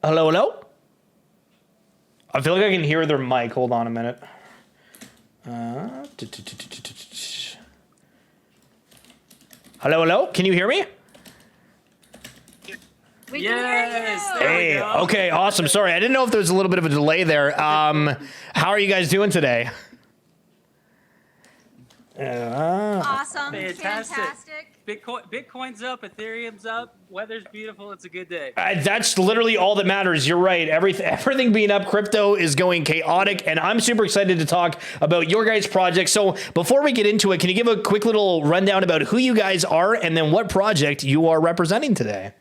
Hello, hello? I feel like I can hear their mic. Hold on a minute. Hello, hello? Can you hear me? We can hear you. Hey, okay, awesome. Sorry, I didn't know if there was a little bit of a delay there. How are you guys doing today? Awesome. Fantastic. Bitcoin's up, Ethereum's up, weather's beautiful, it's a good day. That's literally all that matters. You're right. Everything being up, crypto is going chaotic, and I'm super excited to talk about your guys' project. So before we get into it, can you give a quick little rundown about who you guys are and then what project you are representing today?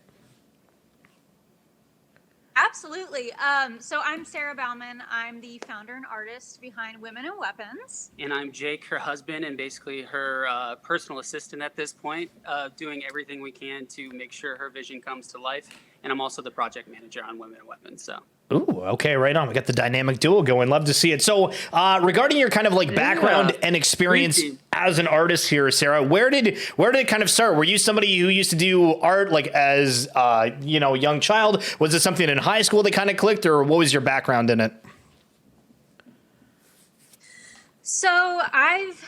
Absolutely. So I'm Sarah Baumann. I'm the founder and artist behind Women and Weapons. And I'm Jake, her husband, and basically her personal assistant at this point, doing everything we can to make sure her vision comes to life. And I'm also the project manager on Women and Weapons. So. Ooh, okay, right on. We got the dynamic duo going. Love to see it. So regarding your kind of like background and experience as an artist here, Sarah, where did it kind of start? Were you somebody who used to do art like as a young child? Was it something in high school that kind of clicked, or what was your background in it? So I've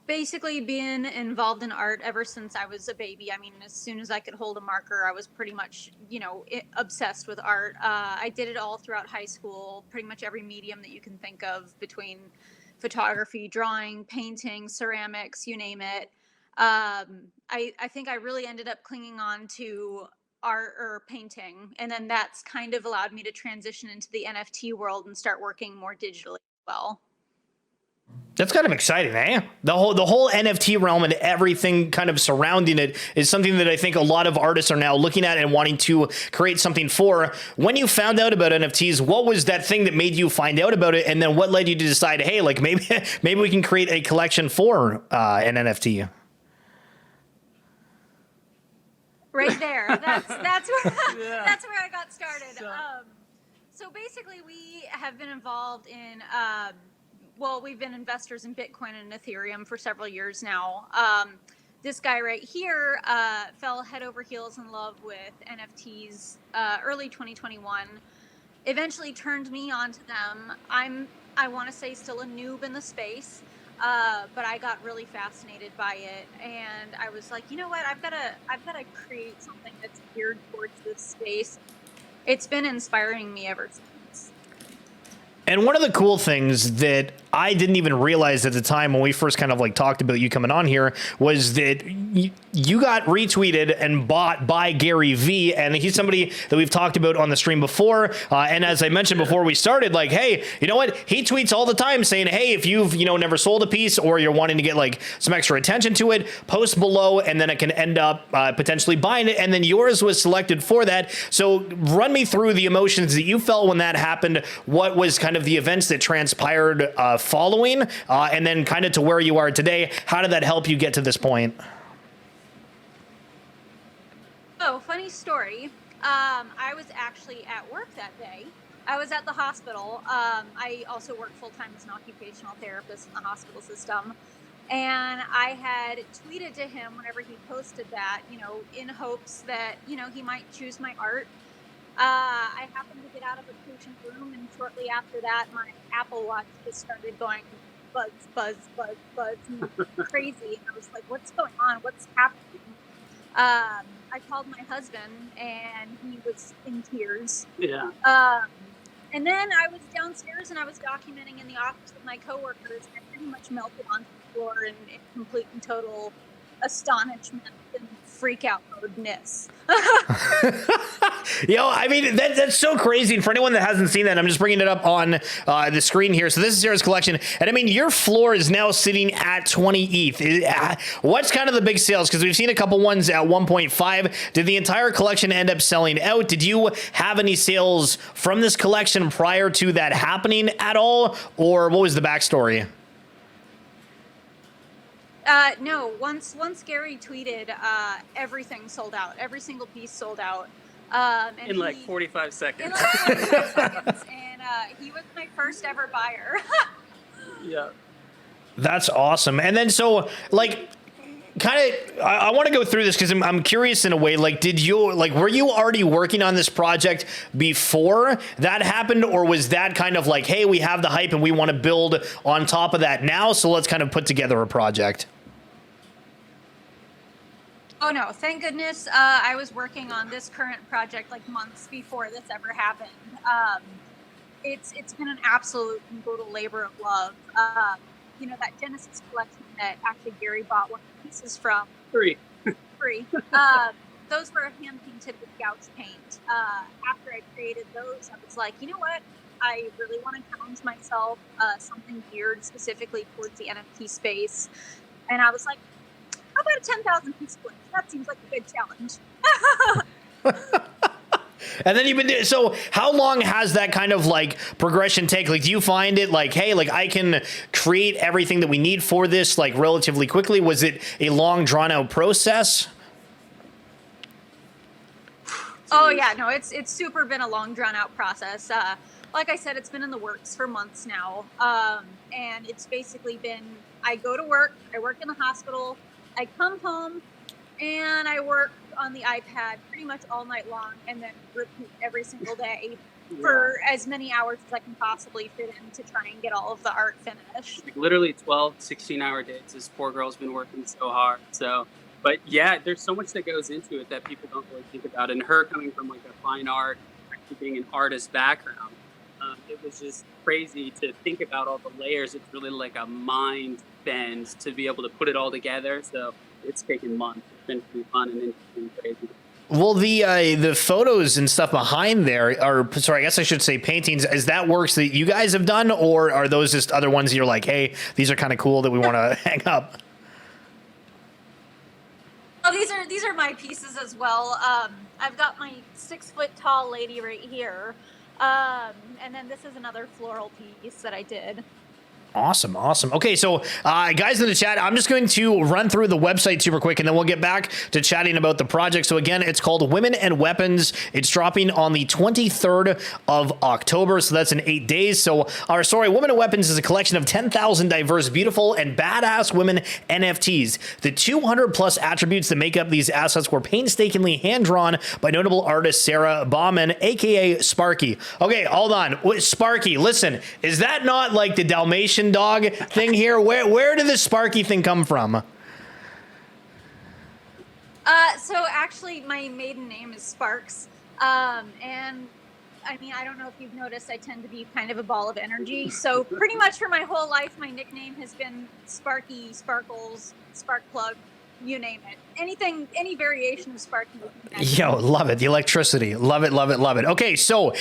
basically been involved in art ever since I was a baby. I mean, as soon as I could hold a marker, I was pretty much, obsessed with art. I did it all throughout high school, pretty much every medium that you can think of, between photography, drawing, painting, ceramics, you name it. I think I really ended up clinging on to art or painting, and then that's kind of allowed me to transition into the NFT world and start working more digitally as well. That's kind of exciting, eh? The whole NFT realm and everything kind of surrounding it is something that I think a lot of artists are now looking at and wanting to create something for. When you found out about NFTs, what was that thing that made you find out about it? And then what led you to decide, hey, like maybe we can create a collection for an NFT? Right there. That's where that's where I got started. So basically, we have been involved in. We've been investors in Bitcoin and Ethereum for several years now. This guy right here fell head over heels in love with NFTs early 2021. Eventually turned me onto them. I want to say still a noob in the space, but I got really fascinated by it, and I was like, you know what? I've got to create something that's geared towards this space. It's been inspiring me ever since. And one of the cool things that I didn't even realize at the time when we first kind of like talked about you coming on here was that you got retweeted and bought by Gary Vee, and he's somebody that we've talked about on the stream before. And as I mentioned before we started, like, hey, you know what? He tweets all the time saying, hey, if you've never sold a piece or you're wanting to get like some extra attention to it, post below, and then it can end up potentially buying it. And then yours was selected for that. So run me through the emotions that you felt when that happened. What was kind of the events that transpired following, and then kind of to where you are today? How did that help you get to this point? Oh, funny story. I was actually at work that day. I was at the hospital. I also work full-time as an occupational therapist in the hospital system. And I had tweeted to him whenever he posted that, in hopes that, he might choose my art. I happened to get out of a patient's room, and shortly after that, my Apple Watch just started going buzz, buzz, buzz, buzz, crazy. And I was like, what's going on? What's happening? I called my husband, and he was in tears. Yeah. And then I was downstairs, and I was documenting in the office with my coworkers, and I pretty much melted onto the floor in complete and total astonishment and freak out mode-ness. I mean, that's so crazy. And for anyone that hasn't seen that, I'm just bringing it up on the screen here. So this is Sarah's collection. And I mean, your floor is now sitting at 20 ETH. What's kind of the big sales? Because we've seen a couple ones at 1.5. Did the entire collection end up selling out? Did you have any sales from this collection prior to that happening at all? Or what was the backstory? No, once Gary tweeted, everything sold out. Every single piece sold out. In like 45 seconds. In like 45 seconds. And he was my first ever buyer. Yeah. That's awesome. And then so, like, I want to go through this because I'm curious in a way. Like, were you already working on this project before that happened, or was that kind of like, hey, we have the hype and we want to build on top of that now, so let's kind of put together a project? Oh no, thank goodness I was working on this current project like months before this ever happened. It's been an absolute and total labor of love. That Genesis collection that actually Gary bought one of the pieces from. Free. Those were hand painted with gouache paint. After I created those, I was like, you know what? I really want to challenge myself, something geared specifically towards the NFT space. And I was like, how about a 10,000 piece split? That seems like a good challenge. And then so how long has that kind of like progression take? Like, do you find it like, hey, like I can create everything that we need for this like relatively quickly? Was it a long drawn out process? Oh yeah, no, it's super been a long drawn out process. Like I said, it's been in the works for months now. And it's basically been, I go to work, I work in the hospital, I come home, and I work on the iPad pretty much all night long, and then repeat every single day for as many hours as I can possibly fit in to try and get all of the art finished. Like literally 12, 16-hour days. This poor girl's been working so hard. But yeah, there's so much that goes into it that people don't really think about. And her coming from like a fine art, actually being an artist background, it was just crazy to think about all the layers. It's really like a mind bend to be able to put it all together. So it's taken months. It's been pretty fun and interesting, crazy. Well, the photos and stuff behind there are, sorry, I guess I should say paintings. Is that works that you guys have done, or are those just other ones that you're like, hey, these are kind of cool that we want to hang up? Oh, these are my pieces as well. I've got my 6 foot tall lady right here. And then this is another floral piece that I did. Awesome. Okay, so guys in the chat, I'm just going to run through the website super quick, and then we'll get back to chatting about the project. So again, it's called Women and Weapons. It's dropping on the 23rd of October, so that's in 8 days. So our story, Women and Weapons, is a collection of 10,000 diverse, beautiful, and badass women NFTs. The 200 plus attributes that make up these assets were painstakingly hand-drawn by notable artist Sarah Baumann, aka Sparky. Okay, hold on. Sparky, listen, is that not like the Dalmatian dog thing here? Where did this Sparky thing come from? So actually my maiden name is Sparks. And I mean, I don't know if you've noticed, I tend to be kind of a ball of energy. So pretty much for my whole life, my nickname has been Sparky, Sparkles, Sparkplug, you name it. Anything, any variation of Sparky. Yo, love it. The electricity. Love it. Okay, so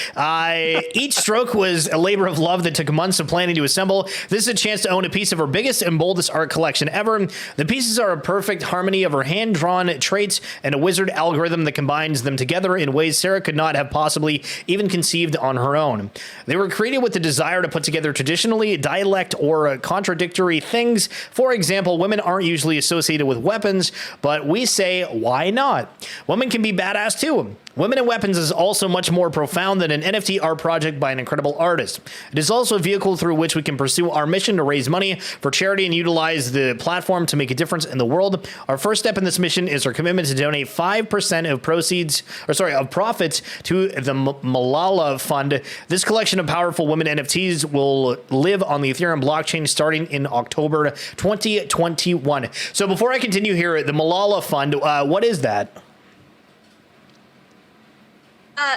each stroke was a labor of love that took months of planning to assemble. This is a chance to own a piece of her biggest and boldest art collection ever. The pieces are a perfect harmony of her hand-drawn traits and a wizard algorithm that combines them together in ways Sarah could not have possibly even conceived on her own. They were created with the desire to put together traditionally dialect or contradictory things. For example, women aren't usually associated with weapons, but we say, why not? Women can be badass too. Women and Weapons is also much more profound than an NFT art project by an incredible artist. It is also a vehicle through which we can pursue our mission to raise money for charity and utilize the platform to make a difference in the world. Our first step in this mission is our commitment to donate 5% of profits to the Malala Fund. This collection of powerful women NFTs will live on the Ethereum blockchain starting in October 2021. So before I continue here, the Malala Fund, what is that?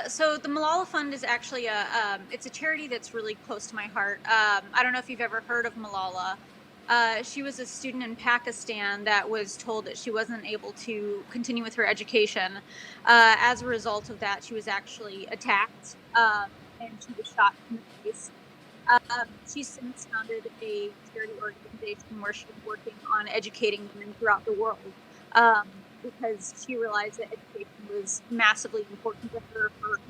So the Malala Fund is actually it's a charity that's really close to my heart. I don't know if you've ever heard of Malala. She was a student in Pakistan that was told that she wasn't able to continue with her education. As a result of that, she was actually attacked and she was shot in the face. She's since founded a charity organization where she's working on educating women throughout the world. Because she realized that education was massively important to her for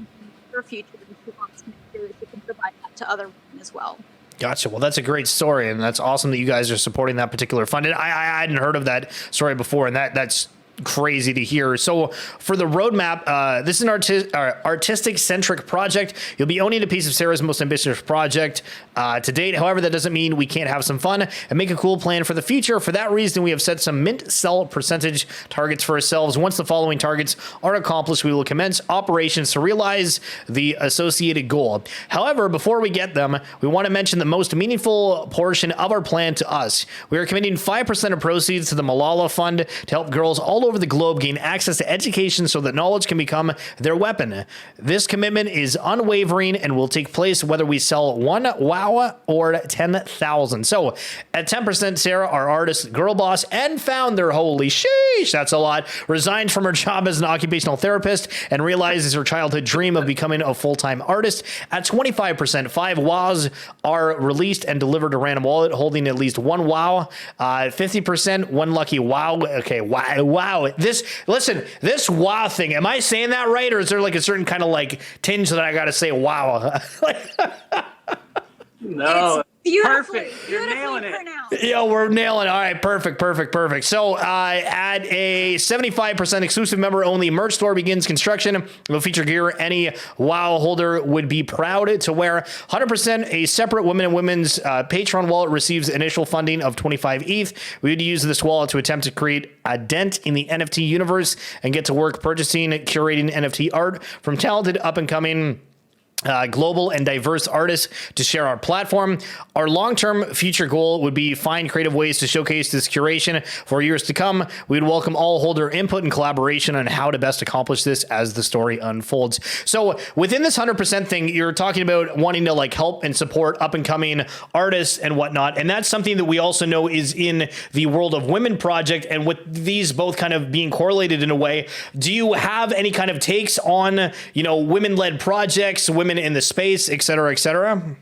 her future, and she wants to make sure that she can provide that to other women as well. Gotcha. Well, that's a great story, and that's awesome that you guys are supporting that particular fund. And I hadn't heard of that story before, and that's crazy to hear. So for the roadmap, this is an artistic-centric project. You'll be owning a piece of Sarah's most ambitious project to date. However, that doesn't mean we can't have some fun and make a cool plan for the future. For that reason, we have set some mint sell percentage targets for ourselves. Once the following targets are accomplished, we will commence operations to realize the associated goal. However, before we get them, we want to mention the most meaningful portion of our plan to us. We are committing 5% of proceeds to the Malala Fund to help girls all over the globe gain access to education so that knowledge can become their weapon. This commitment is unwavering and will take place whether we sell 1 wow or 10,000. So at 10%, Sarah, our artist, girl boss, and founder, holy sheesh, that's a lot, resigned from her job as an occupational therapist and realizes her childhood dream of becoming a full-time artist. At 25%, 5 wows are released and delivered to random wallet holding at least 1 wow. 50%, 1 lucky wow. Okay, wow. This wow thing, am I saying that right? Or is there like a certain kind of like tinge that I got to say wow? No. Beautifully You're nailing it. pronounced. Yeah, we're nailing it. All right, perfect. So at a 75% exclusive member-only merch store begins construction. Will feature gear any WoW holder would be proud to wear. 100% a separate women and women's Patreon wallet receives initial funding of 25 ETH. We would use this wallet to attempt to create a dent in the NFT universe and get to work purchasing, curating NFT art from talented up-and-coming global and diverse artists to share our platform. Our long-term future goal would be find creative ways to showcase this curation for years to come. We would welcome all holder input and collaboration on how to best accomplish this as the story unfolds. So within this 100% thing, you're talking about wanting to like help and support up-and-coming artists and whatnot. And that's something that we also know is in the World of Women project. And with these both kind of being correlated in a way, do you have any kind of takes on, women-led projects, women in the space, et cetera, et cetera?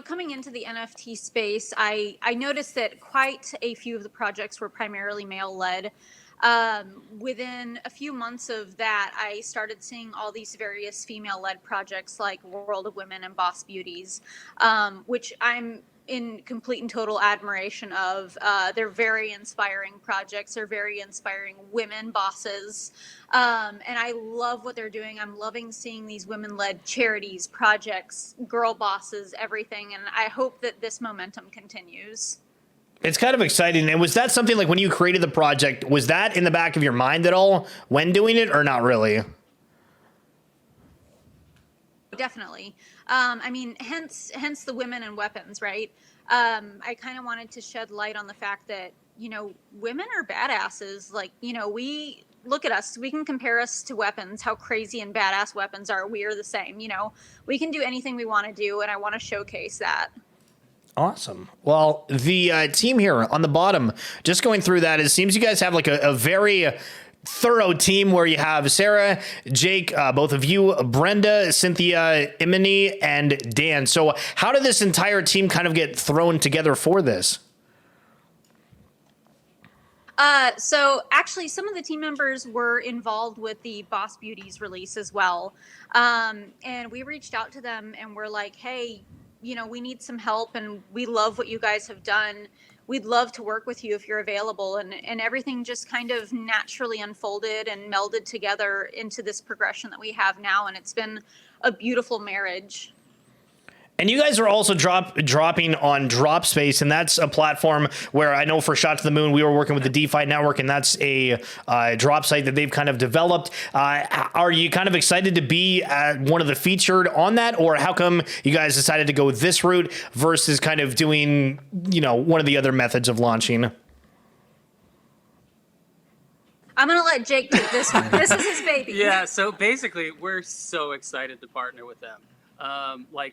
Coming into the NFT space, I noticed that quite a few of the projects were primarily male-led. Within a few months of that, I started seeing all these various female-led projects like World of Women and Boss Beauties, which I'm in complete and total admiration of. They're very inspiring projects. They're very inspiring women bosses. And I love what they're doing. I'm loving seeing these women-led charities, projects, girl bosses, everything. And I hope that this momentum continues. It's kind of exciting. And was that something like when you created the project, was that in the back of your mind at all when doing it or not really? Definitely. Hence the women and weapons, right? I kind of wanted to shed light on the fact that, women are badasses. Like, we look at us, we can compare us to weapons, how crazy and badass weapons are. We are the same, we can do anything we want to do. And I want to showcase that. Awesome. Well, the team here on the bottom, just going through that, it seems you guys have like a very thorough team where you have Sarah, Jake, both of you, Brenda, Cynthia, Imani, and Dan. So how did this entire team kind of get thrown together for this? So actually some of the team members were involved with the Boss Beauties release as well. And we reached out to them and we're like, hey, we need some help and we love what you guys have done. We'd love to work with you if you're available. And everything just kind of naturally unfolded and melded together into this progression that we have now. And it's been a beautiful marriage. And you guys are also dropping on Dropspace, and that's a platform where I know for Shot to the Moon, we were working with the DeFi network, and that's a drop site that they've kind of developed. Are you kind of excited to be one of the featured on that, or how come you guys decided to go this route versus kind of doing, one of the other methods of launching? I'm going to let Jake take this one. This is his baby. Yeah, so basically, we're so excited to partner with them.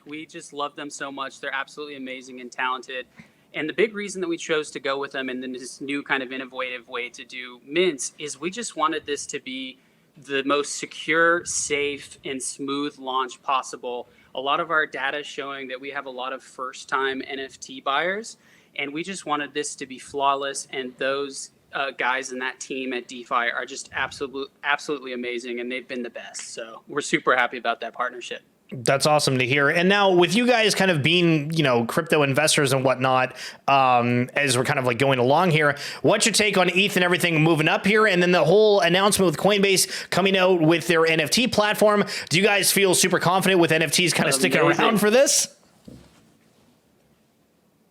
We just love them so much. They're absolutely amazing and talented. And the big reason that we chose to go with them and then this new kind of innovative way to do mints is we just wanted this to be the most secure, safe, and smooth launch possible. A lot of our data is showing that we have a lot of first-time NFT buyers, and we just wanted this to be flawless. And those guys in that team at DeFi are just absolutely amazing, and they've been the best. So we're super happy about that partnership. That's awesome to hear. And now with you guys kind of being, crypto investors and whatnot, as we're kind of like going along here, what's your take on ETH and everything moving up here? And then the whole announcement with Coinbase coming out with their NFT platform. Do you guys feel super confident with NFTs kind of sticking around for this?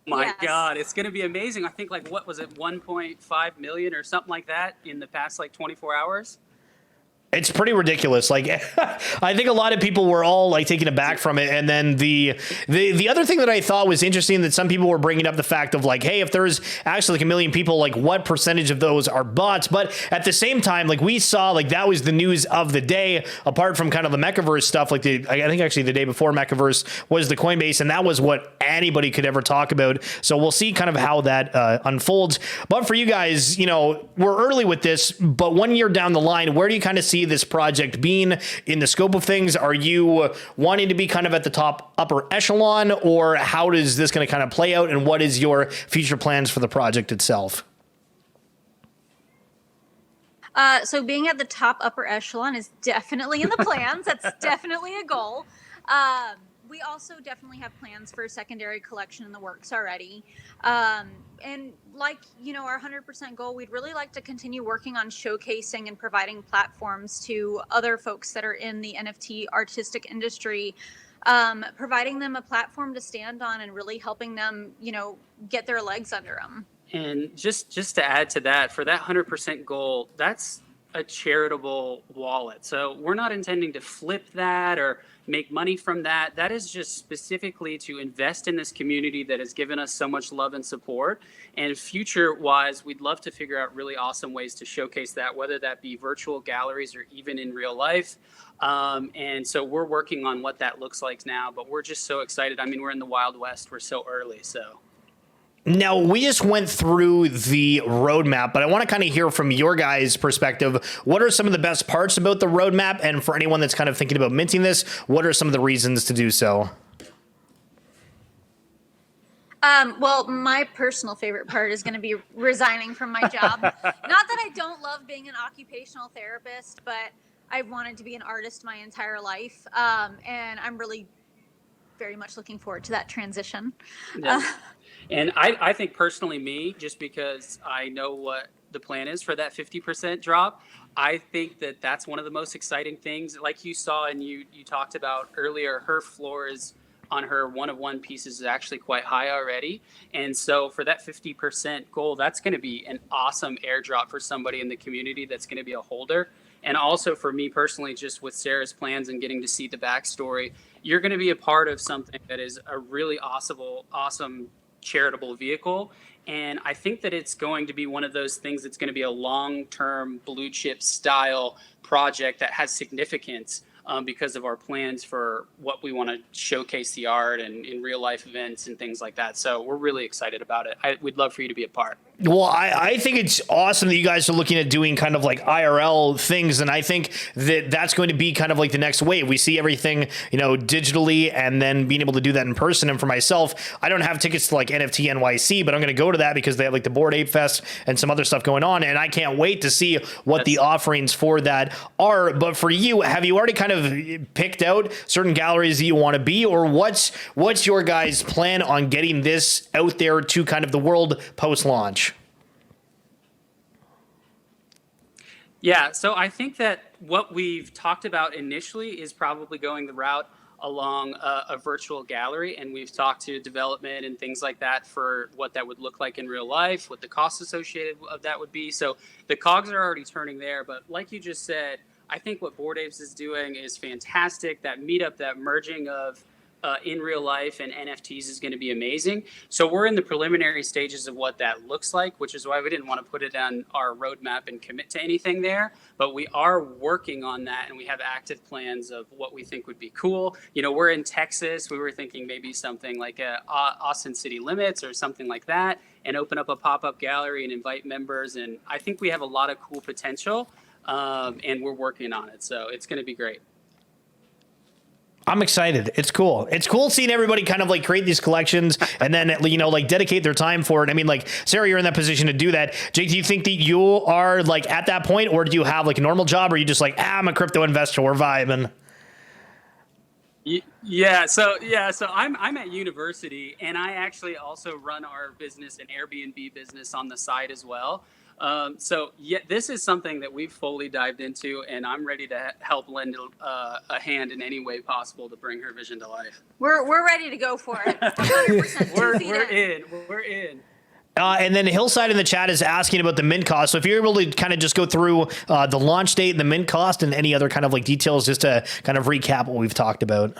My Yes. God, it's going to be amazing. I think what was it, 1.5 million or something like that in the past 24 hours? It's pretty ridiculous. Like, I think a lot of people were all like taken aback from it. And then the other thing that I thought was interesting that some people were bringing up the fact of like, hey, if there's actually like a million people, like what percentage of those are bots? But at the same time, like we saw, like that was the news of the day, apart from kind of the Mechaverse stuff. Like I think actually the day before Mechaverse was the Coinbase, and that was what anybody could ever talk about. So we'll see kind of how that unfolds. But for you guys, we're early with this, but 1 year down the line, where do you kind of see this project being in the scope of things? Are you wanting to be kind of at the top upper echelon, or how is this going to kind of play out, and what is your future plans for the project itself? So being at the top upper echelon is definitely in the plans. That's definitely a goal. We also definitely have plans for a secondary collection in the works already. And our 100% goal, we'd really like to continue working on showcasing and providing platforms to other folks that are in the NFT artistic industry, providing them a platform to stand on and really helping them, get their legs under them. And just to add to that, for that 100% goal, that's a charitable wallet. So we're not intending to flip that or make money from that. That is just specifically to invest in this community that has given us so much love and support. And future-wise, we'd love to figure out really awesome ways to showcase that, whether that be virtual galleries or even in real life. And so we're working on what that looks like now, but we're just so excited. I mean, we're in the Wild West. We're so early, so. Now, we just went through the roadmap, but I want to kind of hear from your guys' perspective. What are some of the best parts about the roadmap? And for anyone that's kind of thinking about minting this, what are some of the reasons to do so? Well, my personal favorite part is going to be resigning from my job. Not that I don't love being an occupational therapist, but I've wanted to be an artist my entire life. And I'm really very much looking forward to that transition. Yeah. And I think personally, just because I know what the plan is for that 50% drop, I think that that's one of the most exciting things. Like you saw and you talked about earlier, her floors on her one-of-one pieces is actually quite high already. And so for that 50% goal, that's going to be an awesome airdrop for somebody in the community that's going to be a holder. And also for me personally, just with Sarah's plans and getting to see the backstory, you're going to be a part of something that is a really awesome charitable vehicle. And I think that it's going to be one of those things that's going to be a long-term blue chip style project that has significance because of our plans for what we want to showcase the art and in real life events and things like that. So we're really excited about it. We'd love for you to be a part. Well, I think it's awesome that you guys are looking at doing kind of like IRL things. And I think that that's going to be kind of like the next wave. We see everything, digitally, and then being able to do that in person. And for myself, I don't have tickets to like NFT NYC, but I'm going to go to that because they have like the Bored Ape Fest and some other stuff going on. And I can't wait to see what the offerings for that are. But for you, have you already kind of picked out certain galleries that you want to be, or what's your guys' plan on getting this out there to kind of the world post-launch? Yeah, so I think that what we've talked about initially is probably going the route along a virtual gallery, and we've talked to development and things like that for what that would look like in real life, what the costs associated of that would be. So the cogs are already turning there, but like you just said, I think what Bored Apes is doing is fantastic. That meetup, that merging of in real life and NFTs is going to be amazing. So we're in the preliminary stages of what that looks like, which is why we didn't want to put it on our roadmap and commit to anything there. But we are working on that, and we have active plans of what we think would be cool. We're in Texas. We were thinking maybe something like Austin City Limits or something like that, and open up a pop-up gallery and invite members. And I think we have a lot of cool potential, and we're working on it. So it's going to be great. I'm excited. It's cool. It's cool seeing everybody kind of like create these collections and then, like dedicate their time for it. I mean, like Sarah, you're in that position to do that. Jake, do you think that you are like at that point, or do you have like a normal job, or are you just like, I'm a crypto investor, we're vibing? So I'm at university, and I actually also run our business, an Airbnb business, on the side as well. So yeah, this is something that we've fully dived into, and I'm ready to help lend a hand in any way possible to bring her vision to life. We're ready to go for it. 100%. We're in. And then Hillside in the chat is asking about the mint cost. So if you're able to kind of just go through the launch date and the mint cost and any other kind of like details, just to kind of recap what we've talked about.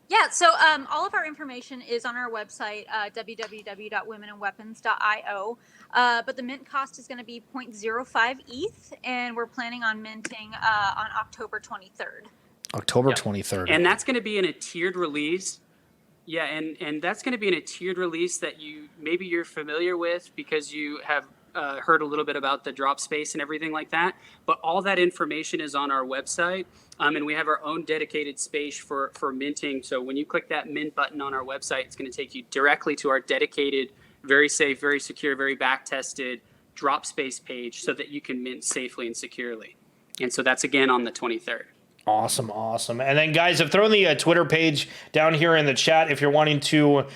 Yeah, so all of our information is on our website, www.womenandweapons.io. But the mint cost is going to be 0.05 ETH, and we're planning on minting on October 23rd. October 23rd. And that's going to be in a tiered release. Yeah, and that's going to be in a tiered release that maybe you're familiar with because you have heard a little bit about the drop space and everything like that. But all that information is on our website, and we have our own dedicated space for minting. So when you click that mint button on our website, it's going to take you directly to our dedicated, very safe, very secure, very back-tested drop space page so that you can mint safely and securely. And so that's again on the 23rd. Awesome. And then, guys, I've thrown the Twitter page down here in the chat if you're wanting to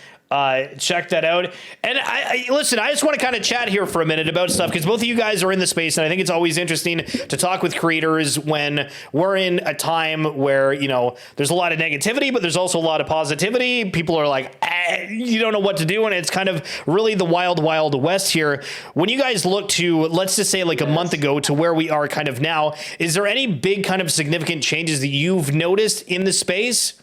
check that out. And I listen, I just want to kind of chat here for a minute about stuff because both of you guys are in the space, and I think it's always interesting to talk with creators when we're in a time where, you know, there's a lot of negativity, but there's also a lot of positivity. People are like, you don't know what to do, and it's kind of really the wild, wild west here. When you guys look to, let's just say like a month ago to where we are kind of now, is there any big kind of significant changes that you've noticed in the space?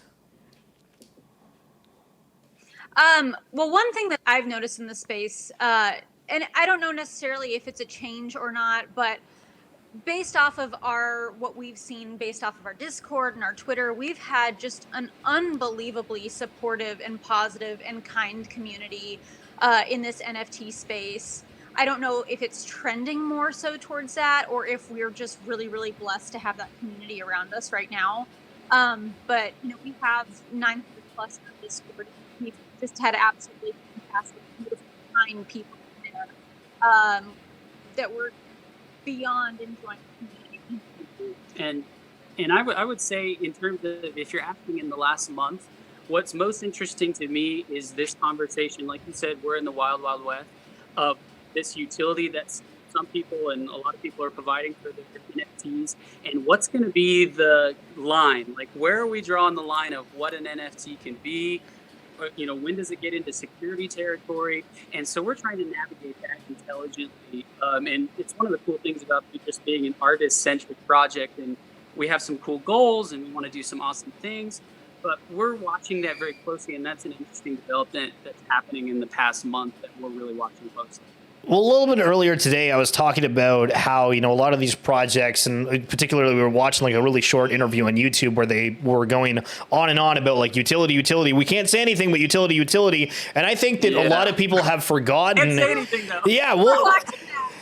Well, one thing that I've noticed in the space, and I don't know necessarily if it's a change or not, but based off of what we've seen based off of our Discord and our Twitter, we've had just an unbelievably supportive and positive and kind community in this NFT space. I don't know if it's trending more so towards that or if we're just really, really blessed to have that community around us right now. But, you know, we have 900 plus on Discord. We've just had absolutely fantastic, beautiful, kind people in there that were beyond enjoying the community. And I would say, in terms of if you're asking in the last month, what's most interesting to me is this conversation. Like you said, we're in the wild, wild west of this utility that some people and a lot of people are providing for their NFTs. And what's going to be the line? Like, where are we drawing the line of what an NFT can be? You know, when does it get into security territory? And so we're trying to navigate that intelligently. And it's one of the cool things about just being an artist-centric project. And we have some cool goals and we want to do some awesome things. But we're watching that very closely. And that's an interesting development that's happening in the past month that we're really watching closely. Well, a little bit earlier today, I was talking about how, you know, a lot of these projects, and particularly we were watching like a really short interview on YouTube where they were going on and on about like utility. We can't say anything but utility. And I think that a lot of people have forgotten. Can't say anything though. Yeah, well,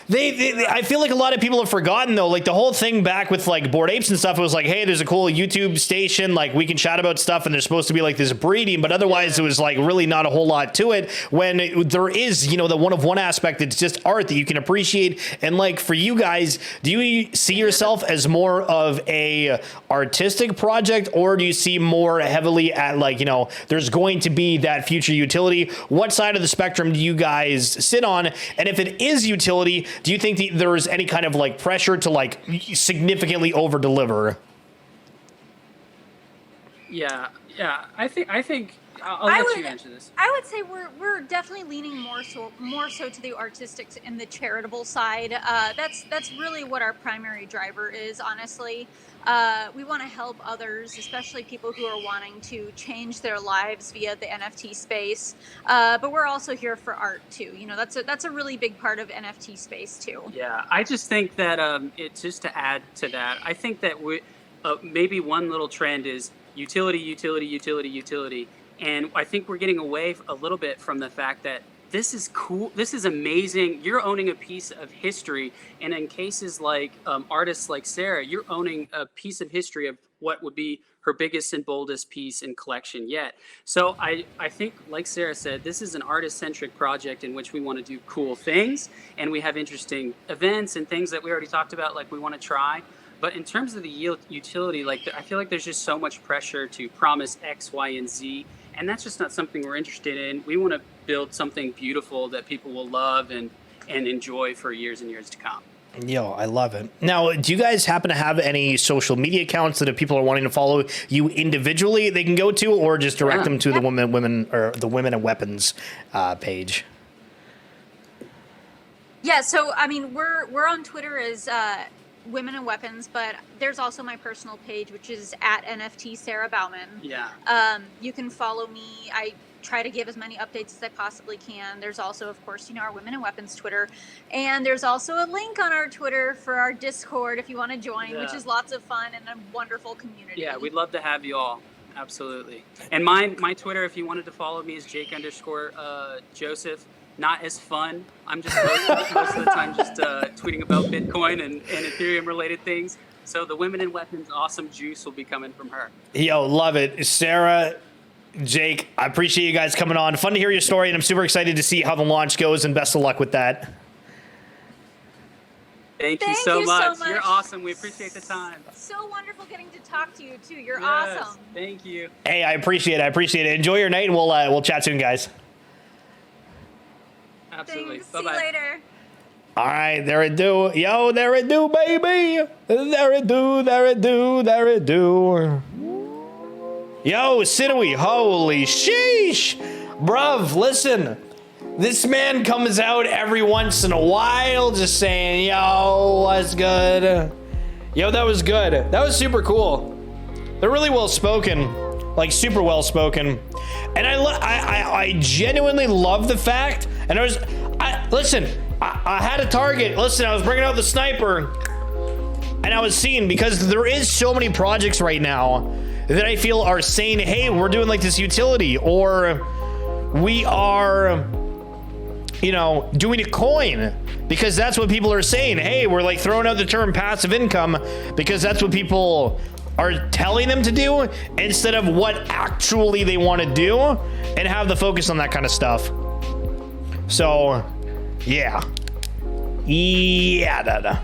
I feel like a lot of people have forgotten though, like the whole thing back with like Bored Apes and stuff, it was like, hey, there's a cool YouTube station, like we can chat about stuff and there's supposed to be like this breeding, but otherwise it was like really not a whole lot to it when there is, you know, the one of one aspect, it's just art that you can appreciate. And like for you guys, do you see yourself as more of a artistic project or do you see more heavily at like, you know, there's going to be that future utility? What side of the spectrum do you guys sit on? And if it is utility, do you think there is any kind of like pressure to like significantly over deliver? Yeah. I think I'll let you answer this. I would say we're definitely leaning more so to the artistic and the charitable side. That's really what our primary driver is, honestly. We want to help others, especially people who are wanting to change their lives via the NFT space. But we're also here for art too. You know, that's a really big part of NFT space too. Yeah, I just think that it's just to add to that. I think that we maybe one little trend is utility. And I think we're getting away a little bit from the fact that this is cool. This is amazing. You're owning a piece of history. And in cases like artists like Sarah, you're owning a piece of history of what would be her biggest and boldest piece in collection yet. So I think, like Sarah said, this is an artist-centric project in which we want to do cool things. And we have interesting events and things that we already talked about, like we want to try. But in terms of the utility, like I feel like there's just so much pressure to promise X, Y, and Z, and that's just not something we're interested in. We want to build something beautiful that people will love and enjoy for years and years to come. Yo, I love it. Now, do you guys happen to have any social media accounts that if people are wanting to follow you individually, they can go to, or just direct them to the women or the Women and Weapons page? Yeah, so I mean, we're on Twitter as Women and Weapons, but there's also my personal page, which is at NFT Sarah Baumann. Yeah. You can follow me. I try to give as many updates as I possibly can. There's also, of course, our Women and Weapons Twitter, and there's also a link on our Twitter for our Discord if you want to join, which is lots of fun and a wonderful community. Yeah, we'd love to have you all. Absolutely. And my Twitter, if you wanted to follow me, is Jake_Joseph. Not as fun. I'm just most of the time just tweeting about Bitcoin and Ethereum related things. So the Women and Weapons awesome juice will be coming from her. Yo, love it. Sarah, Jake, I appreciate you guys coming on. Fun to hear your story, and I'm super excited to see how the launch goes, and best of luck with that. Thank you so much. You're awesome. We appreciate the time. So wonderful getting to talk to you, too. You're awesome. Thank you. Hey, I appreciate it. Enjoy your night, and we'll chat soon, guys. Absolutely. Thanks. Bye-bye. See you later. All right, there it do. Yo, there it do, baby. There it do. Yo, Sinowy, holy sheesh. Bruv, listen. This man comes out every once in a while just saying, yo, what's good? Yo, that was good. That was super cool. They're really well spoken. Like, super well spoken. And I genuinely love the fact, and listen, I had a target. Listen, I was bringing out the sniper, and I was seeing, because there is so many projects right now that I feel are saying, hey, we're doing like this utility, or we are, doing a coin, because that's what people are saying. Hey, we're like throwing out the term passive income because that's what people are telling them to do, instead of what actually they want to do, and have the focus on that kind of stuff. So, yeah. Dada.